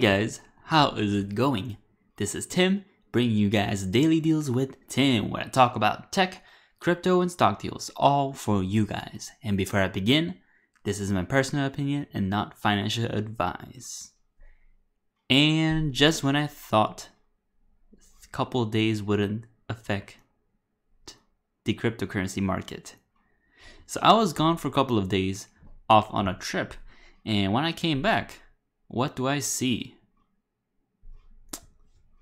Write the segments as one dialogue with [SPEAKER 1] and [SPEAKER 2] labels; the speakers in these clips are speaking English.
[SPEAKER 1] Hey guys, how is it going? This is Tim, bringing you guys Daily Deals with Tim, where I talk about tech, crypto, and stock deals, all for you guys. And before I begin, this is my personal opinion and not financial advice. And just when I thought a couple of days wouldn't affect the cryptocurrency market. So I was gone for a couple of days off on a trip, and when I came back, what do I see?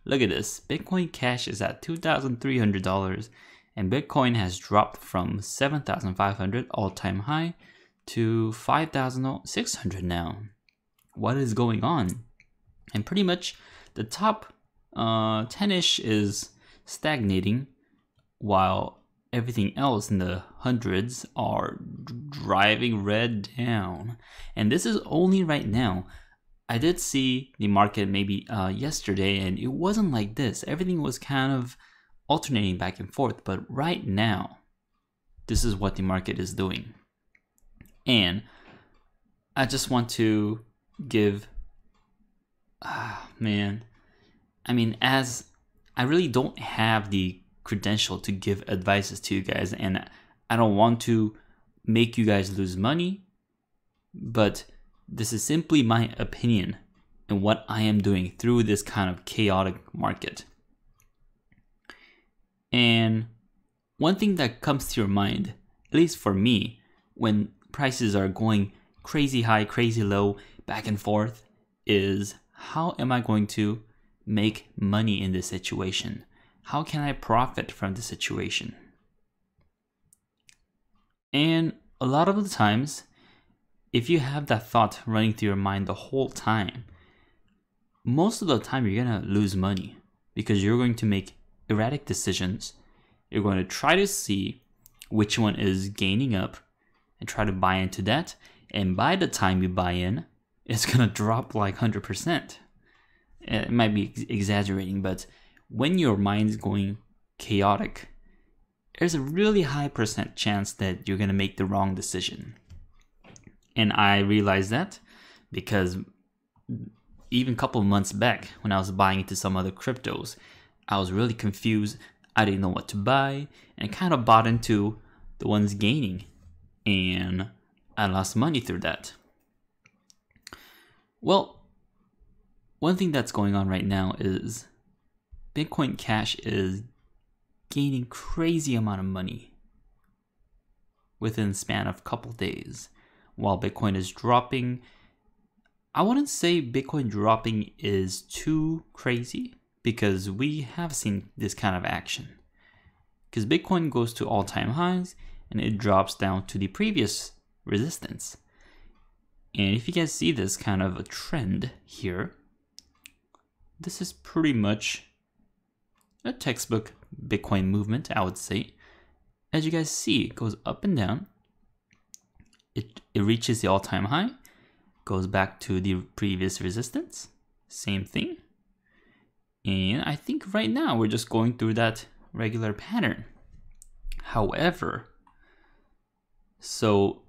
[SPEAKER 1] Look at this. Bitcoin Cash is at $2,300 and Bitcoin has dropped from $7,500 all-time high to $5,600 now. What is going on? And pretty much the top 10-ish is stagnating while everything else in the hundreds are driving red down. And this is only right now. I did see the market maybe yesterday, and it wasn't like this. Everything was kind of alternating back and forth, but right now, this is what the market is doing. And I just want to give, as I really don't have the credential to give advices to you guys, and I don't want to make you guys lose money, but this is simply my opinion and what I am doing through this kind of chaotic market. And one thing that comes to your mind, at least for me, when prices are going crazy high, crazy low, back and forth, is how am I going to make money in this situation? How can I profit from the situation? And a lot of the times, if you have that thought running through your mind the whole time, most of the time you're going to lose money because you're going to make erratic decisions. You're going to try to see which one is gaining up and try to buy into that. And by the time you buy in, it's going to drop like 100%. It might be exaggerating, but when your mind's going chaotic, there's a really high percent chance that you're going to make the wrong decision. And I realized that because even a couple of months back when I was buying into some other cryptos, I was really confused. I didn't know what to buy, and I kind of bought into the ones gaining, and I lost money through that. Well, one thing that's going on right now is Bitcoin Cash is gaining crazy amount of money within the span of a couple days. While Bitcoin is dropping, I wouldn't say Bitcoin dropping is too crazy because we have seen this kind of action. Because Bitcoin goes to all-time highs and it drops down to the previous resistance. And if you guys see this kind of a trend here, this is pretty much a textbook Bitcoin movement, I would say. As you guys see, it goes up and down. It reaches the all-time high, goes back to the previous resistance, same thing. And I think right now we're just going through that regular pattern. However, so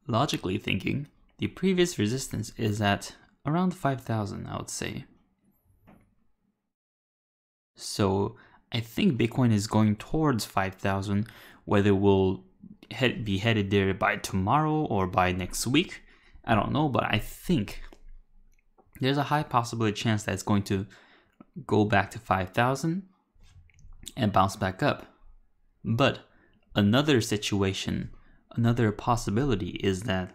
[SPEAKER 1] logically thinking, the previous resistance is at around 5,000, I would say. So I think Bitcoin is going towards 5,000, whether we'll be headed there by tomorrow or by next week, I don't know, but I think there's a high possibility chance that it's going to go back to 5,000 and bounce back up. But another situation, another possibility is that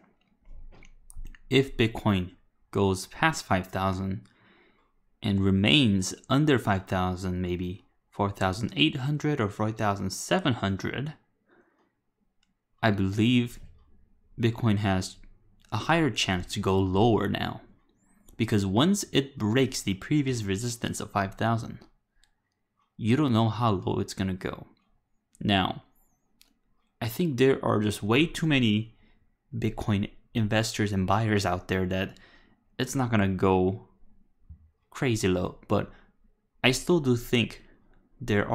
[SPEAKER 1] if Bitcoin goes past 5,000 and remains under 5,000, maybe 4,800 or 4,700, I believe Bitcoin has a higher chance to go lower now. Because once it breaks the previous resistance of 5,000, you don't know how low it's going to go. Now, I think there are just way too many Bitcoin investors and buyers out there that it's not going to go crazy low. But I still do think there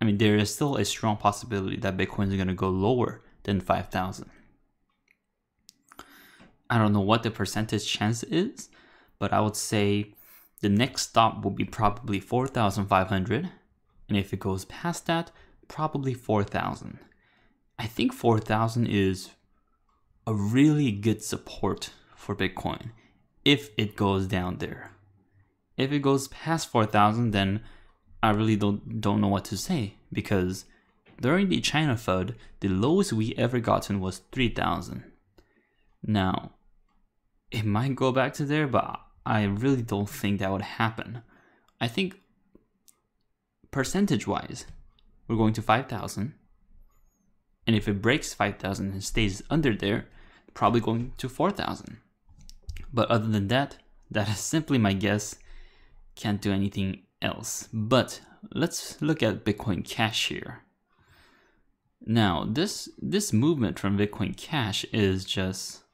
[SPEAKER 1] is still a strong possibility that Bitcoin is going to go lower than 5,000. I don't know what the percentage chance is, but I would say the next stop will be probably 4,500. And if it goes past that, probably 4,000. I think 4,000 is a really good support for Bitcoin if it goes down there. If it goes past 4,000, then I really don't know what to say, because during the China FUD, the lowest we ever gotten was 3,000. Now, it might go back to there, but I really don't think that would happen. I think percentage-wise, we're going to 5,000. And if it breaks 5,000 and stays under there, probably going to 4,000. But other than that, that is simply my guess. Can't do anything else. But let's look at Bitcoin Cash here. Now, this movement from Bitcoin Cash is just,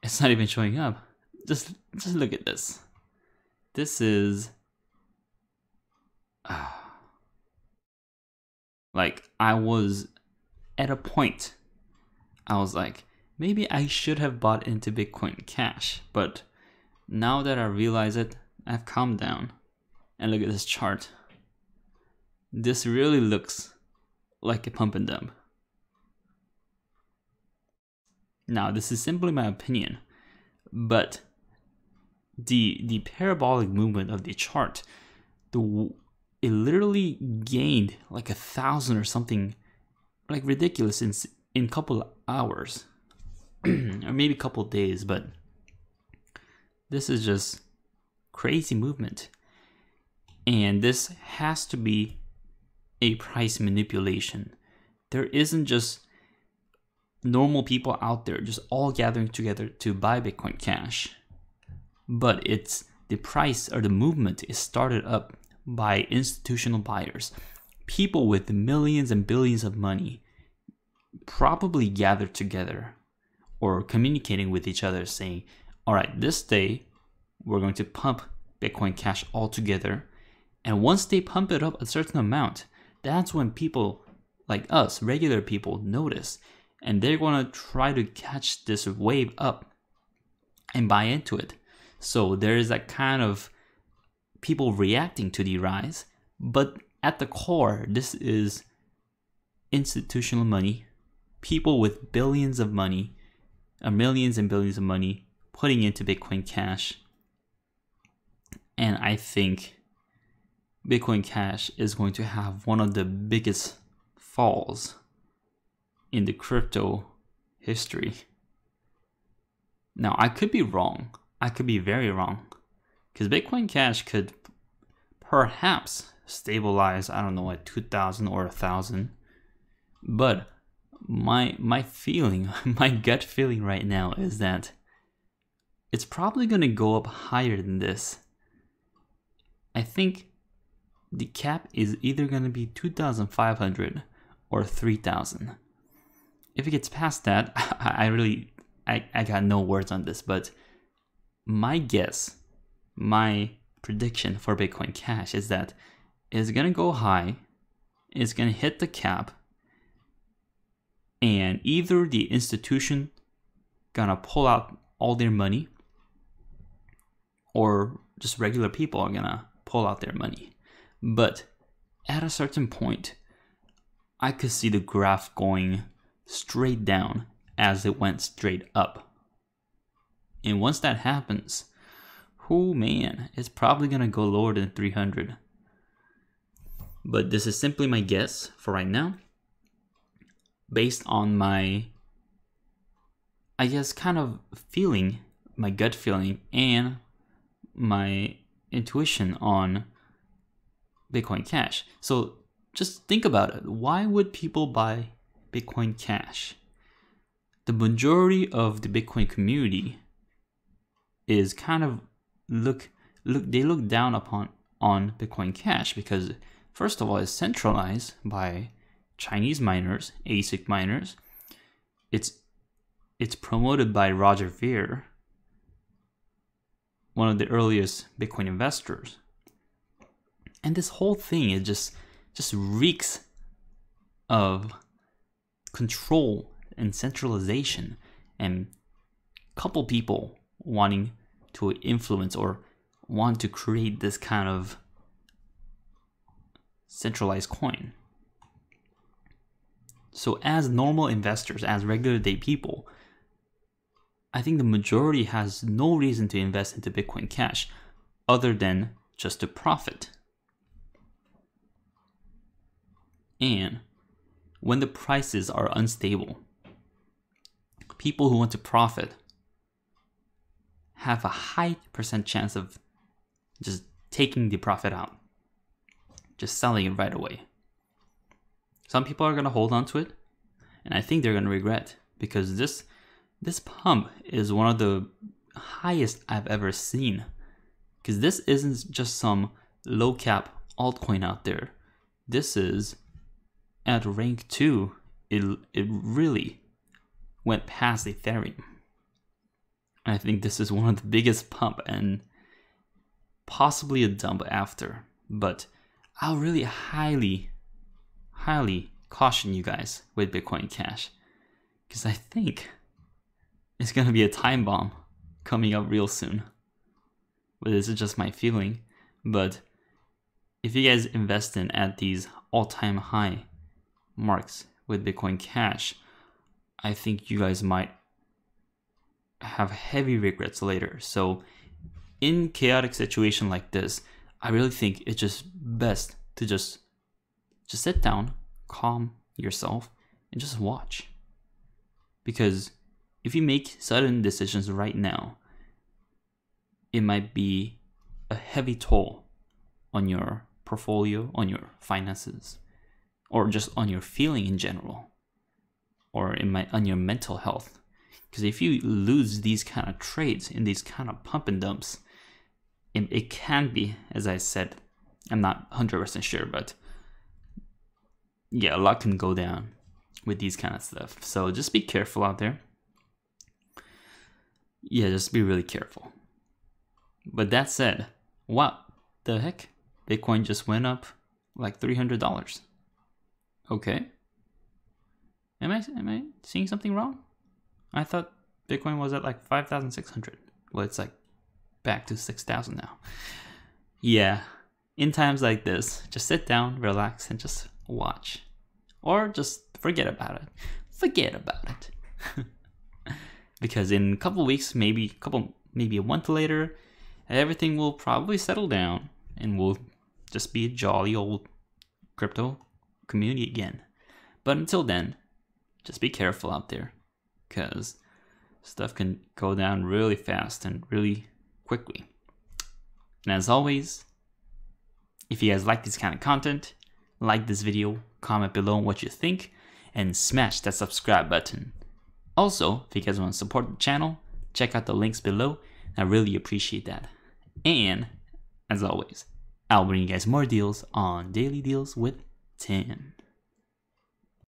[SPEAKER 1] it's not even showing up. Just look at this. This is like, I was at a point, I was like, maybe I should have bought into Bitcoin Cash, but now that I realize it, I've calmed down. And look at this chart. This really looks like a pump and dump. Now, this is simply my opinion, but the parabolic movement of the chart, it literally gained like 1,000 or something, like ridiculous in a couple hours or maybe a couple days. But this is just crazy movement, and this has to be a price manipulation. There isn't just normal people out there just all gathering together to buy Bitcoin Cash, but it's the price, or the movement is started up by institutional buyers, people with millions and billions of money, probably gathered together or communicating with each other saying, all right, this day we're going to pump Bitcoin Cash all together. And once they pump it up a certain amount, that's when people like us, regular people, notice, and they're going to try to catch this wave up and buy into it. So there is that kind of people reacting to the rise, but at the core, this is institutional money, people with billions of money, millions and billions of money putting into Bitcoin Cash. And I think Bitcoin Cash is going to have one of the biggest falls in the crypto history. Now, I could be wrong. I could be very wrong, because Bitcoin Cash could perhaps stabilize, I don't know, at 2,000 or 1,000. But my feeling, my gut feeling right now is that it's probably going to go up higher than this. I think the cap is either going to be 2,500 or 3,000. If it gets past that, I got no words on this, but my guess, my prediction for Bitcoin Cash is that it's going to go high, it's going to hit the cap, and either the institution going to pull out all their money, or just regular people are going to pull out their money. But at a certain point, I could see the graph going straight down as it went straight up. And once that happens, oh man, it's probably going to go lower than 300. But this is simply my guess for right now, based on my, I guess, kind of feeling, my gut feeling, and my intuition on Bitcoin Cash. So just think about it. Why would people buy Bitcoin Cash? The majority of the Bitcoin community is kind of they look down on Bitcoin Cash because, first of all, it's centralized by Chinese miners, ASIC miners. It's promoted by Roger Ver, one of the earliest Bitcoin investors. And this whole thing is just reeks of control and centralization, and couple people wanting to influence or want to create this kind of centralized coin. So as normal investors, as regular day people, I think the majority has no reason to invest into Bitcoin Cash other than just to profit. And when the prices are unstable, people who want to profit have a high percent chance of just taking the profit out, just selling it right away. Some people are going to hold on to it, and I think they're going to regret, because this pump is one of the highest I've ever seen. Because this isn't just some low cap altcoin out there. This is at rank 2. It really went past Ethereum. I think this is one of the biggest pump and possibly a dump after. But I'll really highly caution you guys with Bitcoin Cash, because I think it's gonna be a time bomb coming up real soon. But this is just my feeling. But if you guys invest in at these all-time high marks with Bitcoin Cash, I think you guys might have heavy regrets later. So in chaotic situation like this, I really think it's just best to just sit down, calm yourself, and just watch. Because if you make sudden decisions right now, it might be a heavy toll on your portfolio, on your finances, or just on your feeling in general, or it might on your mental health. Because if you lose these kind of trades in these kind of pump and dumps, it can be, as I said, I'm not 100% sure, but yeah, a lot can go down with these kind of stuff. So just be careful out there. Yeah, just be really careful. But that said, what the heck? Bitcoin just went up like $300. Okay. Am I seeing something wrong? I thought Bitcoin was at like 5,600. Well, it's like back to 6,000 now. Yeah, in times like this, just sit down, relax, and just watch. Or just forget about it. Forget about it. Because in a couple weeks, maybe a month later, everything will probably settle down and we'll just be a jolly old crypto community again. But until then, just be careful out there, because stuff can go down really fast and really quickly. And as always, if you guys like this kind of content, like this video, comment below what you think, and smash that subscribe button. Also, if you guys want to support the channel, check out the links below. I really appreciate that. And as always, I'll bring you guys more deals on Daily Deals with Tim.